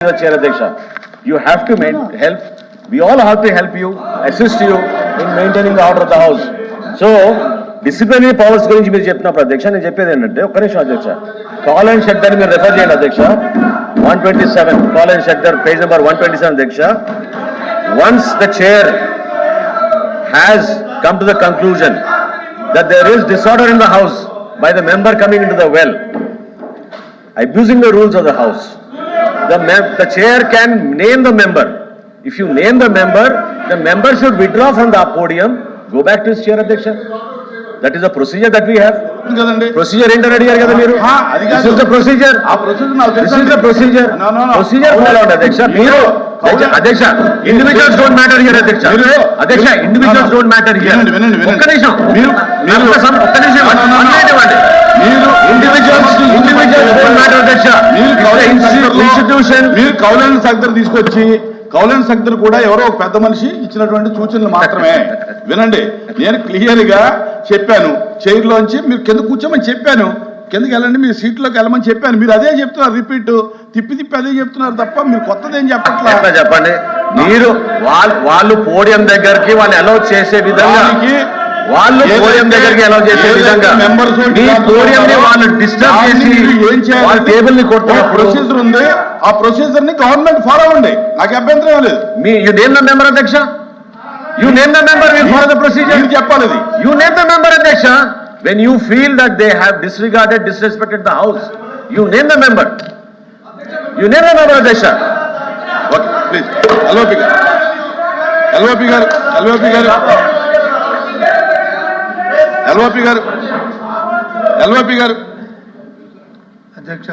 Chair Adhyaksha, you have to help. We all have to help you, assist you in maintaining the order of the house. So, disciplinary powers గురించి మీరు చెప్తున్నప్పుడు అధ్యక్ష నేను చెప్పేది ఏంటంటే ఒక్క నిమిషం అధ్యక్ష కాల్ అండ్ షెడ్డర్ మీరు రెఫర్ చేయండి అధ్యక్ష 127 call and shredder page number 127 అధ్యక్ష. Once the chair has come to the conclusion that there is disorder in the house by the member coming into the well, abusing the rules of the house, the chair can name the member. If you name the member should withdraw from the podium, go back to his chair, Adhyaksha. That is the procedure that we have. Procedure ఏంటని అడిగారు కదా మీరు. This is the procedure. This is the procedure. Procedure follow Adhyaksha. మీరు Adhyaksha, individuals don't matter here, Adhyaksha. Adhyaksha, individuals don't matter here. ఒక్క నిమిషం మీరు ఒక్క నిమిషం individuals don't matter, Adhyaksha. Institution మీరు కౌలన్ సగ్దర్ తీసుకొచ్చి కౌలన్ సగ్దర్ కూడా ఎవరో ఒక పెద్ద మనిషి ఇచ్చినటువంటి సూచనలు మాత్రమే వినండి. నేను క్లియర్ గా చెప్పాను, చైర్ లోంచి మీరు కింద కూర్చోమని చెప్పాను, కిందకి వెళ్ళండి మీరు సీట్లోకి వెళ్ళమని చెప్పాను. మీరు అదే చెప్తున్నారు, రిపీట్ తిప్పి అదే చెప్తున్నారు తప్ప మీరు కొత్తది ఏం చెప్పట్లేదు. చెప్పండి మీరు వాళ్ళు పోడియం దగ్గరికి వాళ్ళు అలౌ చేసే విధంగా వాళ్ళు పోడియం దగ్గరికి అలౌ చేసే విధంగా మెంబర్స్ పోడియం ని వాళ్ళు డిస్టర్బ్ చేసి ఏం చేయాలి, వాళ్ళ టేబుల్ ని కొడుతున్న ప్రొసీజర్ ఉంది. ఆ ప్రొసీజర్ ని గవర్నమెంట్ ఫాలో అవ్వండి, నాకు అభ్యంతరం లేదు. యు నేమ్ ద మెంబర్ అధ్యక్ష, you name the member, will follow the procedure. చెప్పాలి అది. యు నేమ్ ద మెంబర్ అధ్యక్ష. when you feel that they have disrespected the house, you name the member. You name the member అధ్యక్ష. Okay please. LOP గారు అధ్యక్ష,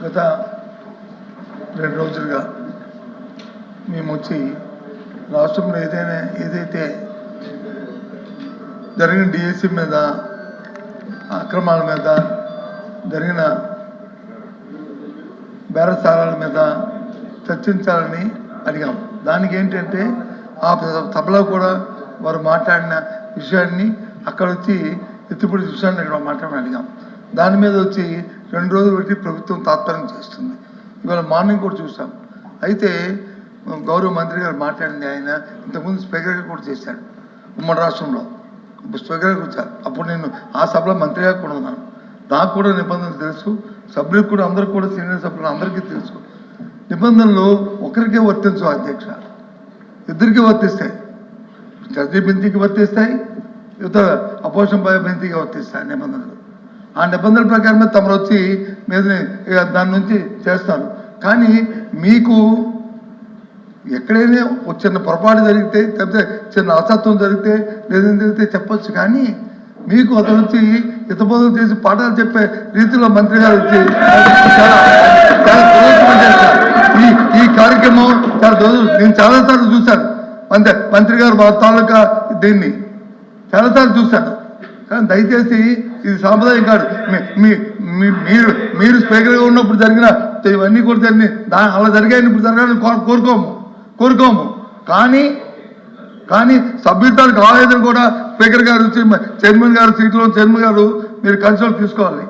గత 2 రోజులుగా మేము వచ్చి రాష్ట్రంలో ఏదైతే జరిగిన డిఎస్సి మీద, అక్రమాల మీద, జరిగిన బేరసారాల మీద చర్చించాలని అడిగాం. దానికి ఏంటంటే ఆ సభలో కూడా వారు మాట్లాడిన విషయాన్ని అక్కడ వచ్చి ఎత్తిపడి విషయాన్ని ఇక్కడ మాట్లాడమని అడిగాం. దాని మీద వచ్చి 2 రోజులు పెట్టి ప్రభుత్వం తాత్పర్యం చేస్తుంది. ఇవాళ మార్నింగ్ కూడా చూసాం. అయితే గౌరవ మంత్రి గారు మాట్లాడింది, ఆయన ఇంతకుముందు స్పీకర్గా కూడా చేశాడు ఉమ్మడి రాష్ట్రంలో, స్పీకర్గా వచ్చారు. అప్పుడు నేను ఆ సభలో మంత్రిగా కూడా ఉన్నాను. నాకు కూడా నిబంధనలు తెలుసు, సభ్యులకు కూడా, అందరికీ కూడా, సీనియర్ సభ్యులు అందరికీ తెలుసు. నిబంధనలు ఒకరికే వర్తించవు అధ్యక్ష, ఇద్దరికీ వర్తిస్తాయి. జడ్జి బెంచికి వర్తిస్తాయి, ఇతర అపోజిషన్ బెంచికి వర్తిస్తాయి నిబంధనలు. ఆ నిబంధనల ప్రకారమే తమరు వచ్చి మీద దాని నుంచి చేస్తాను. కానీ మీకు ఎక్కడైనా చిన్న పొరపాటు జరిగితే, లేకపోతే చిన్న అసత్వం జరిగితే, లేదని జరిగితే చెప్పొచ్చు. కానీ మీకు అతను వచ్చి హితబోధలు చేసి పాఠాలు చెప్పే రీతిలో మంత్రి గారు వచ్చి ఈ కార్యక్రమం నేను చాలాసార్లు చూశాను. మంత్రి గారు మా తాలూకా దీన్ని చాలాసార్లు చూశాను. కానీ దయచేసి ఇది సాంప్రదాయం కాదు. మీరు స్పీకర్గా ఉన్నప్పుడు జరిగిన ఇవన్నీ కూడా జరిగినాయి, అలా జరిగాయని ఇప్పుడు జరగాలని కోరుకోము. కానీ సభ్యుత్వానికి ఆవేదన కూడా స్పీకర్ గారు, చైర్మన్ గారు, సీట్లో చైర్మన్ గారు మీరు కన్సల్ట్ తీసుకోవాలి.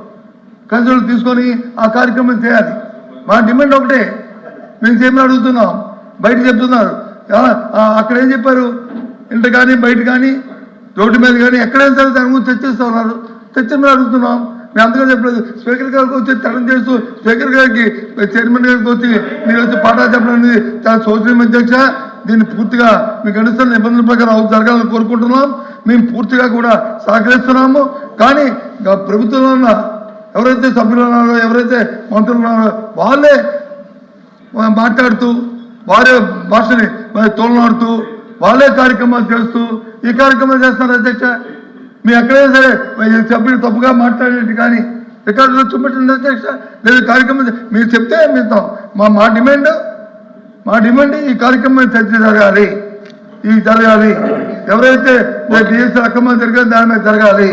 కన్సల్ట్ తీసుకొని ఆ కార్యక్రమం చేయాలి. మా డిమాండ్ ఒకటే, మేము చైర్మన్ అడుగుతున్నాం, బయట చెప్తున్నారు. అక్కడ ఏం చెప్పారు, ఇంట కానీ బయట కానీ రోడ్డు మీద కానీ ఎక్కడైనా సరే దాని గురించి చర్చిస్తూ ఉన్నారు. చర్చమని అడుగుతున్నాం. మేము అంతగా చెప్పలేదు. స్పీకర్ గారికి వచ్చి తరం చేస్తూ స్పీకర్ గారికి, చైర్మన్ గారికి వచ్చి మీరు వచ్చి పాఠాలు చెప్పడం అనేది చాలా శోచనీయం అధ్యక్ష. దీన్ని పూర్తిగా మీకు అనుసరణ నిబంధనల ప్రకారం జరగాలని కోరుకుంటున్నాం. మేము పూర్తిగా కూడా సహకరిస్తున్నాము. కానీ ప్రభుత్వంలో ఉన్న ఎవరైతే సభ్యులు ఉన్నారో, ఎవరైతే మంత్రులు ఉన్నారో వాళ్ళే మాట్లాడుతూ, వారే భాషని తోలనాడుతూ, వాళ్ళే కార్యక్రమాలు చేస్తూ ఈ కార్యక్రమాలు చేస్తున్నారు అధ్యక్ష. మీరు ఎక్కడైనా సరే సభ్యులు తప్పుగా మాట్లాడేది కానీ రికార్డులో చూపెట్టండి అధ్యక్ష. లేదా కార్యక్రమం మీరు చెప్తే మిగతాం. మా డిమాండ్ ఈ కార్యక్రమం చర్చ జరగాలి. ఎవరైతే డిఎస్సీ అక్రమాలు జరిగే దాని మీద జరగాలి.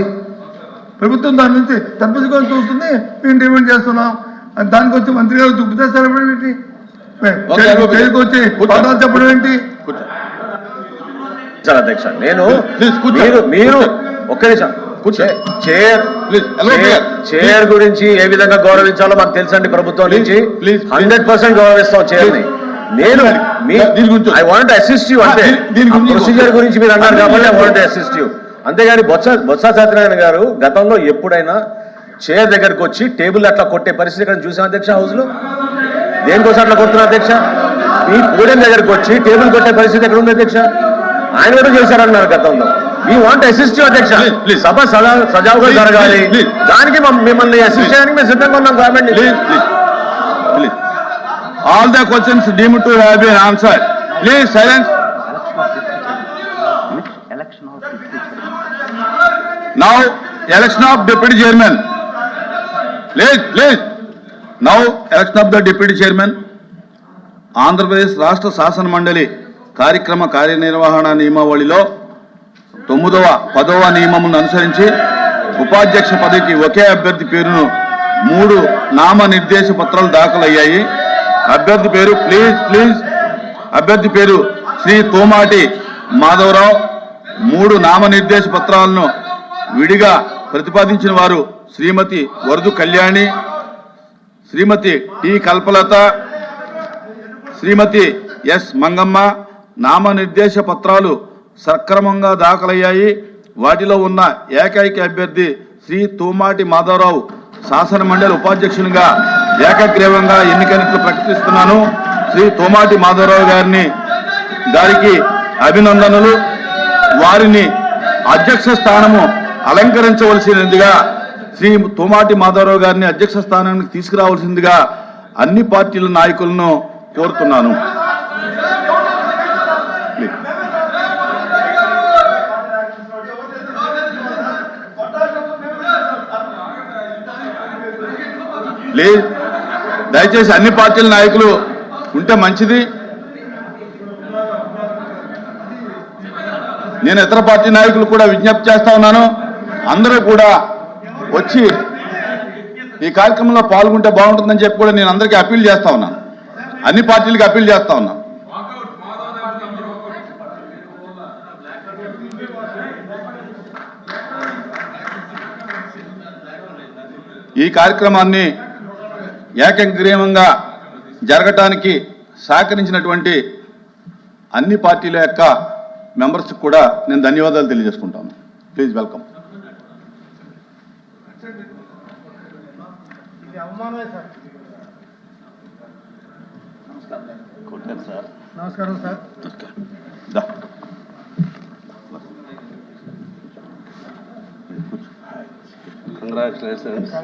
ప్రభుత్వం దాని నుంచి తప్పించుకొని చూస్తుంది, మేము డిమాండ్ చేస్తున్నాం. దానికి వచ్చి మంత్రి గారు ఉపదేశాలు ఏంటి, వచ్చి పదాలు చెప్పడం ఏంటి? అధ్యక్ష, నేను మీరు ఒక్క నిమిషం కూర్చోండి. Chair Please, hello, dear. Chair గురించి ఏ విధంగా గౌరవించాలో మాకు తెలుసండి ప్రభుత్వం నుంచి. Please, 100% గౌరవిస్తాం చైర్ ని. నేను దీని గురించి ఐ వాంట్ అసిస్ట్ యూ అంటే దీని గురించి ప్రొసీజర్ గురించి మీరు అన్నారు కాబట్టి ఐ వాంట్ అసిస్ట్ యూ. అంతేగాని బొత్స సత్యనారాయణ గారు గతంలో ఎప్పుడైనా చైర్ దగ్గరకు వచ్చి టేబుల్ అట్లా కొట్టే పరిస్థితి ఇక్కడ చూసాం అధ్యక్ష హౌస్ లో? దేనికోసం అట్లా కొడుతున్నారు అధ్యక్ష? మీ పోడియం దగ్గరకు వచ్చి టేబుల్ కొట్టే పరిస్థితి ఎక్కడ ఉంది అధ్యక్ష? ఆయన కూడా చేశారన్నారు గతంలో. వీ వాంట్ అసిస్ట్ యూ అధ్యక్ష. Please. సభ సజావుగా జరగాలి. Please. దానికి మిమ్మల్ని అసిస్ట్ చేయడానికి మేము సిద్ధంగా ఉన్నాం government. Please. All the questions deemed to have been answered. Please silence. Now election of deputy chairman. Please. Now election of the deputy chairman. Andhra Pradesh రాష్ట్ర శాసన మండలి కార్యక్రమ కార్యనిర్వహణ నియమావళిలో 9వ 10వ నియమమును అనుసరించి ఉపాధ్యక్ష పదవికి ఒకే అభ్యర్థి పేరును 3 నామనిర్దేశ పత్రాలు దాఖలయ్యాయి. అభ్యర్థి పేరు అభ్యర్థి పేరు శ్రీ తోమాటి మాధవరావు. 3 నామనిర్దేశ పత్రాలను విడిగా ప్రతిపాదించిన వారు శ్రీమతి వరదు కళ్యాణి, శ్రీమతి టి కల్పలత, శ్రీమతి ఎస్ మంగమ్మ. నామనిర్దేశ పత్రాలు సక్రమంగా దాఖలయ్యాయి. వాటిలో ఉన్న ఏకైక అభ్యర్థి శ్రీ తోమాటి మాధవరావు శాసన మండలి ఉపాధ్యక్షునిగా ఏకగ్రీవంగా ఎన్నికైనట్లు ప్రకటిస్తున్నాను. శ్రీ తోమాటి మాధవరావు గారికి అభినందనలు. వారిని అధ్యక్ష స్థానము అలంకరించవలసినదిగా శ్రీ తోమాటి మాధవరావు గారిని అధ్యక్ష స్థానానికి తీసుకురావాల్సిందిగా అన్ని పార్టీల నాయకులను కోరుతున్నాను. ప్లీజ్ దయచేసి అన్ని పార్టీల నాయకులు ఉంటే మంచిది. నేను ఇతర పార్టీ నాయకులు కూడా విజ్ఞప్తి చేస్తా ఉన్నాను. అందరూ కూడా వచ్చి ఈ కార్యక్రమంలో పాల్గొంటే బాగుంటుందని చెప్పి కూడా నేను అందరికీ అప్పీల్ చేస్తా ఉన్నాను. అన్ని పార్టీలకి అప్పీల్ చేస్తా ఉన్నాను. ఈ కార్యక్రమాన్ని ఏకగ్రీవంగా జరగటానికి సహకరించినటువంటి అన్ని పార్టీల యొక్క మెంబర్స్ కూడా నేను ధన్యవాదాలు తెలియజేసుకుంటాను. Please welcome. నమస్కారం సార్. కంగ్రాచులేషన్స్.